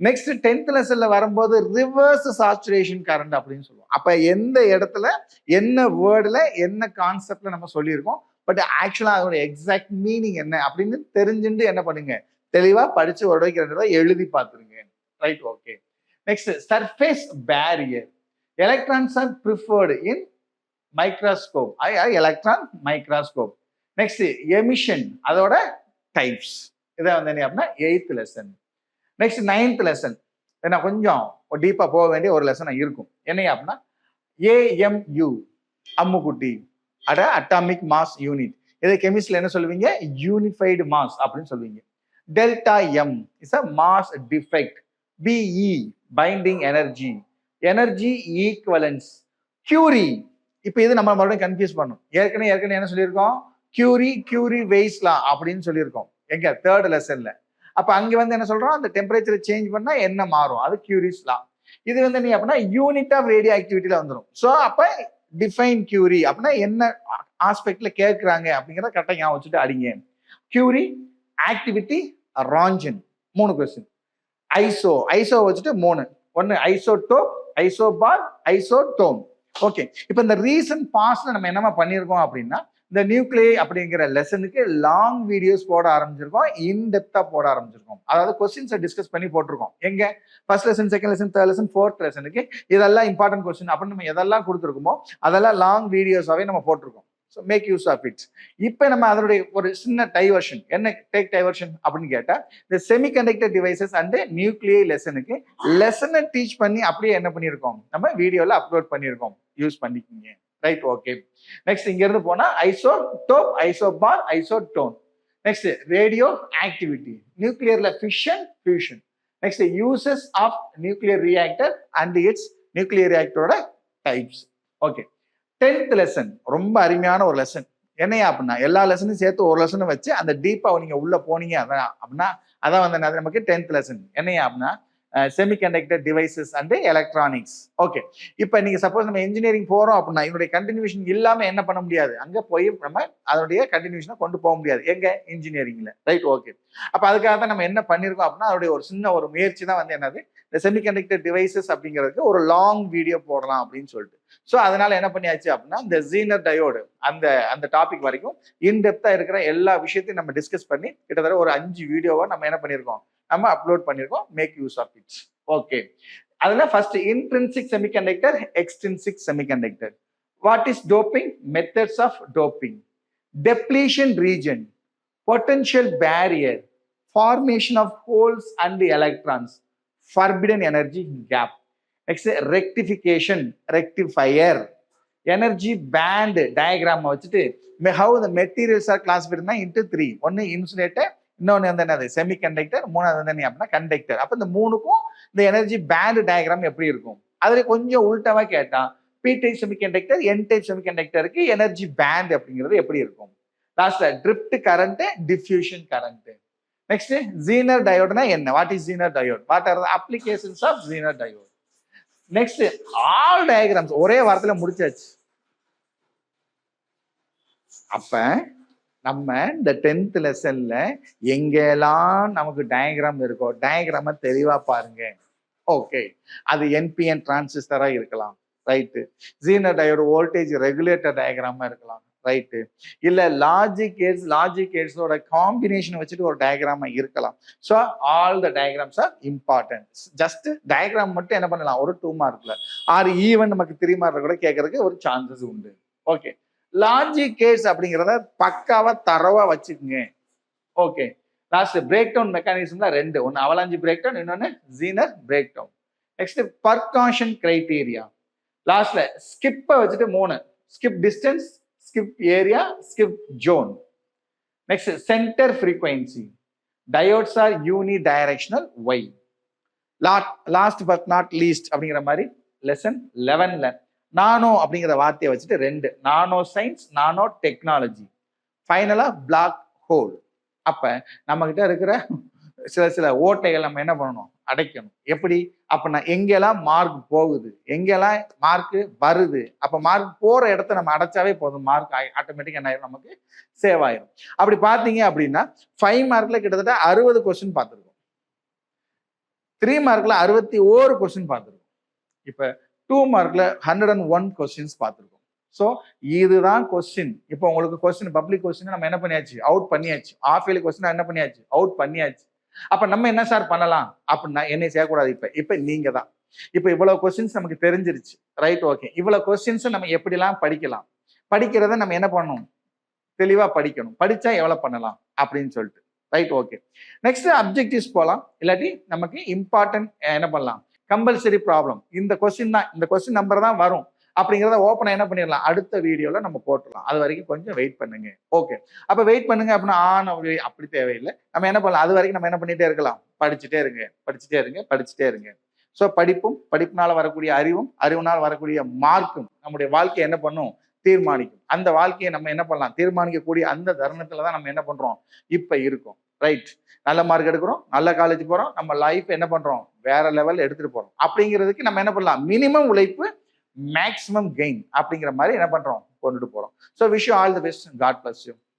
நெக்ஸ்ட் 10th லெசன்ல வரும்போது ரிவர்ஸ் சாச்சுரேஷன் கரண்ட் அப்படின்னு சொல்லுவோம். அப்ப எந்த இடத்துல என்ன வேர்டுல என்ன கான்செப்ட்ல நம்ம சொல்லியிருக்கோம், பட் ஆக்சுவலா அதோட எக்ஸாக்ட் மீனிங் என்ன அப்படின்னு தெரிஞ்சுட்டு என்ன பண்ணுங்க? தெளிவா படிச்சு ஒரு தடவைக்கு 2 தடவை எழுதி பார்த்துருங்க. Right, okay. Next surface barrier. Electrons R preferred இன் microscope, electron microscope. Next emission, அதோட டைப்ஸ். இதை வந்து என்ன அப்படின்னா 8th lesson. Next 9th lesson ஏன்னா கொஞ்சம் டீப்பா போக வேண்டிய ஒரு லெசன் இருக்கும். என்ன அப்படின்னா AMU, அம்முக்குட்டி, அட்டாமிக் மாஸ் யூனிட். இதை கெமிஸ்ட்ரியில் என்ன சொல்லுவீங்க? யூனிஃபைடு மாஸ் அப்படின்னு சொல்லுவீங்க. Delta M is a mass defect. BE binding energy, energy equivalence. Curie, இப்போ இது நம்ம மறுபடியும் கன்ஃபியூஸ் பண்ணும். ஏற்கனவே என்ன சொல்லியிருக்கோம்? கியூரி வெய்ஸ் லா அப்படின்னு சொல்லியிருக்கோம். எங்க 3rd லெசன்ல. அப்ப அங்க வந்து என்ன சொல்றோம்? அந்த டெம்பரேச்சரை சேஞ்ச் பண்ணா என்ன மாறும்? அது கியூரிஸ் லா. இது வந்து நீ அப்படின்னா யூனிட் ஆஃப் ரேடியோ ஆக்டிவிட்டியில வந்துடும். ஸோ அப்ப டிஃபைன் கியூரி அப்படின்னா என்ன ஆஸ்பெக்ட்ல கேட்கறாங்க அப்படிங்கிறத கரெக்டாக ஞாபகம் வச்சுட்டு அடிங்க. Curie, activity, Roentgen. 3 question. Iso வச்சுட்டு 3. 1 ஐசோடோப், ஐசோபார், ஐசோடோன். ஓகே. இப்போ இந்த ரீசன்ட் பாஸ்ட்ல நம்ம என்னமா பண்ணியிருக்கோம் அப்படின்னா இந்த நியூக்ளியை அப்படிங்கிற லெசனுக்கு லாங் வீடியோஸ் போட ஆரம்பிச்சிருக்கோம், இன்டெப்தா போட ஆரம்பிச்சிருக்கோம். அதாவது கொஸ்டின்ஸை டிஸ்கஸ் பண்ணி போட்டிருக்கோம். எங்க? First lesson, second lesson, third lesson, 4th லெசனுக்கு இதெல்லாம் இம்பார்ட்டன்ட் கொஸ்டின் அப்படின்னு நம்ம எதெல்லாம் கொடுத்துருக்கோமோ அதெல்லாம் லாங் வீடியோஸாவே நம்ம போட்டிருக்கோம். So make use of it. இப்போ நம்ம அதனுடைய ஒரு சின்ன டைவர்ஷன், என்ன டேக் டைவர்ஷன் அப்படின்னு கேட்டா இந்த செமிகண்டக்டர் டிவைசஸ் அண்ட் நியூக்ளியை லெசனுக்கு லெசனை டீச் பண்ணி அப்படியே என்ன பண்ணியிருக்கோம்? நம்ம வீடியோல அப்லோட் பண்ணியிருக்கோம். யூஸ் பண்ணிக்கிங்க. Right, okay. நெக்ஸ்ட் இங்க இருந்து போனா isotope, isobar, isotone. Next radio activity, நியூக்ளியர்ல fission, fusion. Next uses of nuclear reactor and its nuclear ரியாக்டரோட டைப்ஸ். ஓகே. 10th லெசன் ரொம்ப அருமையான ஒரு லெசன். என்னையா அப்படின்னா எல்லா லெசனும் சேர்த்து ஒரு லெசனை வச்சு அந்த டீப்பா நீங்க உள்ள போனீங்க அப்படின்னா அதான் வந்து நமக்கு 10th லெசன். என்னையா அப்படின்னா semiconductor devices and electronics. Okay. இப்போ நீங்க சப்போஸ் நம்ம இன்ஜினியரிங் போறோம் அப்படின்னா இதனுடைய கண்டினியூஷன் இல்லாம என்ன பண்ண முடியாது? அங்க போய் நம்ம அதனுடைய கண்டினியூஷனை கொண்டு போக முடியாது. எங்க? இன்ஜினியரிங்ல. Right, okay. அப்ப அதுக்காக தான் நம்ம என்ன பண்ணிருக்கோம் அப்படின்னா அதோடைய ஒரு சின்ன ஒரு முயற்சி தான் வந்து என்னது இந்த செமிகண்டக்டர் டிவைசஸ் அப்படிங்கிறதுக்கு ஒரு லாங் வீடியோ போடலாம் அப்படின்னு சொல்லிட்டு. ஸோ அதனால என்ன பண்ணியாச்சு அப்படின்னா இந்த ஜீனர் டயோடு அந்த டாபிக் வரைக்கும் இன்டெப்தா இருக்கிற எல்லா விஷயத்தையும் நம்ம டிஸ்கஸ் பண்ணி கிட்டத்தட்ட ஒரு 5 வீடியோவை நம்ம என்ன பண்ணிருக்கோம்? நம்ம அப்லோட் பண்ணிருக்கோம். Make use of it. Okay. அதுல first intrinsic semiconductor, extrinsic semiconductor. What is doping? Methods of doping, depletion region, potential barrier, formation of holes and electrons, forbidden energy gap. Next rectification, rectifier, energy band diagram வச்சுட்டு how the materials are classified into 3. ஒன்னு insulator, இன்னொன்னு வந்து என்னது semiconductor, மூணாவது வந்து என்ன அப்படின்னா conductor. அப்ப இந்த மூணுக்கும் இந்த எனர்ஜி பேண்ட் டயக்ராம் எப்படி இருக்கும்? அதுல கொஞ்சம் உள்டாவா கேட்டா P type semiconductor, N type செமிகண்டக்டருக்கு எனர்ஜி பேண்ட் அப்படிங்கிறது எப்படி இருக்கும்? லாஸ்ட்ல drift current, diffusion current. Next, Zener diode na enna? What is Zener diode? What are the applications of Zener diode? Next, all diagrams ஒரே வாரத்துல முடிச்சாச்சு. அப்ப நம்ம இந்த 10th லெசன்ல எங்கெல்லாம் நமக்கு டயக்ராம் இருக்கோ டயக்ராம தெளிவா பாருங்க. ஓகே, அது என்பிஎன் டிரான்சிஸ்டரா இருக்கலாம், right. Zener diode voltage regulator டயக்ராமா இருக்கலாம், ரைட்டு. இல்ல லாஜிக் கேட்ஸோட காம்பினேஷன் வச்சுட்டு ஒரு டயக்ராமா இருக்கலாம். So all the diagrams are important. Just diagram மட்டும் என்ன பண்ணலாம், ஒரு 2 மார்க்ல ஆர் ஈவன் நமக்கு 3 மார்க்ல கூட கேட்கறதுக்கு ஒரு சான்சஸ் உண்டு. ஓகே, லாஜிக் கேட்ஸ் அப்படிங்கிறத பக்காவா தரவா வச்சுக்கோங்க. ஓகே, லாஸ்ட் பிரேக் டவுன் மெக்கானிசம்ல 2, ஒன்னு அவலாஞ்சி பிரேக் டவுன், இன்னொன்னு Zener break down. Next Barkhausen criteria. லாஸ்ட்ல ஸ்கிப்பை வச்சுட்டு 3, skip distance, skip area, skip zone. Next centre frequency. Diodes are unidirectional why. Last but not least அப்படிங்கிற மாதிரி lesson 11ல nano அப்படிங்கிற வார்த்தையை வச்சுட்டு 2, நானோ சயின்ஸ், நானோ டெக்னாலஜி. ஃபைனலா பிளாக் ஹோல். அப்ப நம்ம கிட்ட இருக்கிற சில ஓட்டைகள் நம்ம என்ன பண்ணணும், அடைக்கணும். எப்படி அப்ப எங்கெல்லாம் மார்க் போகுது, எங்கெல்லாம் மார்க் வருது, அப்ப மார்க் போற இடத்த நம்ம அடைச்சாவே போதும், மார்க் ஆட்டோமேட்டிக் என்ன ஆயிரும், நமக்கு சேவ் ஆயிரும். அப்படி பாத்தீங்க அப்படின்னா 5 மார்க்ல கிட்டத்தட்ட 60 கொஸ்டின் பார்த்துருக்கோம். 3 மார்க்ல 61 கொஸ்டின் பார்த்துருக்கோம். இப்ப 2 மார்க்ல 101 கொஸ்டின்ஸ் பார்த்துருக்கோம். ஸோ இதுதான் கொஸ்டின். இப்போ உங்களுக்கு கொஸ்டின் பப்ளிக் கொஸ்டின் நம்ம என்ன பண்ணியாச்சு, அவுட் பண்ணியாச்சு. ஆஃப் இயர்லி கொஸ்டின் என்ன பண்ணியாச்சு, அவுட் பண்ணியாச்சு. அப்ப நம்ம என்ன சார் பண்ணலாம் அப்படின்னா, என்னை செய்யக்கூடாது. இப்ப நீங்க தான். இப்ப இவ்வளவு கொஸ்டின்ஸ் நமக்கு தெரிஞ்சிருச்சு, ரைட். ஓகே, இவ்வளவு கொஸ்டின்ஸ் நம்ம எப்படிலாம் படிக்கலாம், படிக்கிறத நம்ம என்ன பண்ணணும், தெளிவா படிக்கணும். படிச்சா எவ்வளவு பண்ணலாம் அப்படின்னு சொல்லிட்டு, ரைட். ஓகே, நெக்ஸ்ட் அப்ஜெக்டிவ்ஸ் போகலாம். இல்லாட்டி நமக்கு இம்பார்ட்டன்ட் என்ன பண்ணலாம், கம்பல்சரி ப்ராப்ளம். இந்த கொஸ்டின் தான், இந்த கொஸ்டின் நம்பர் தான் வரும் அப்படிங்கிறத ஓப்பனா என்ன பண்ணிடலாம், அடுத்த வீடியோல நம்ம போட்டுடலாம். அது வரைக்கும் கொஞ்சம் வெயிட் பண்ணுங்க. ஓகே, அப்ப வெயிட் பண்ணுங்க அப்படின்னா அப்படி தேவையில்லை. நம்ம என்ன பண்ணலாம், அது வரைக்கும் நம்ம என்ன பண்ணிட்டே இருக்கலாம், படிச்சுட்டே இருங்க. ஸோ படிப்புனால வரக்கூடிய அறிவுனால வரக்கூடிய மார்க்கும் நம்முடைய வாழ்க்கையை என்ன பண்ணும், தீர்மானிக்கும். அந்த வாழ்க்கையை நம்ம என்ன பண்ணலாம், தீர்மானிக்கக்கூடிய அந்த தருணத்துல தான் நம்ம என்ன பண்றோம், இப்ப இருக்கோம், ரைட். நல்ல மார்க் எடுக்கிறோம், நல்ல காலேஜ் போறோம், நம்ம லைஃப் என்ன பண்றோம், வேற லெவல் எடுத்துட்டு போறோம். அப்படிங்கிறதுக்கு நம்ம என்ன பண்ணலாம், மினிமம் உழைப்பு மேக்ஸிமம் கெயின் அப்படிங்கிற மாதிரி என்ன பண்றோம், கொண்டுட்டு போறோம். So wish you all the best. God bless you.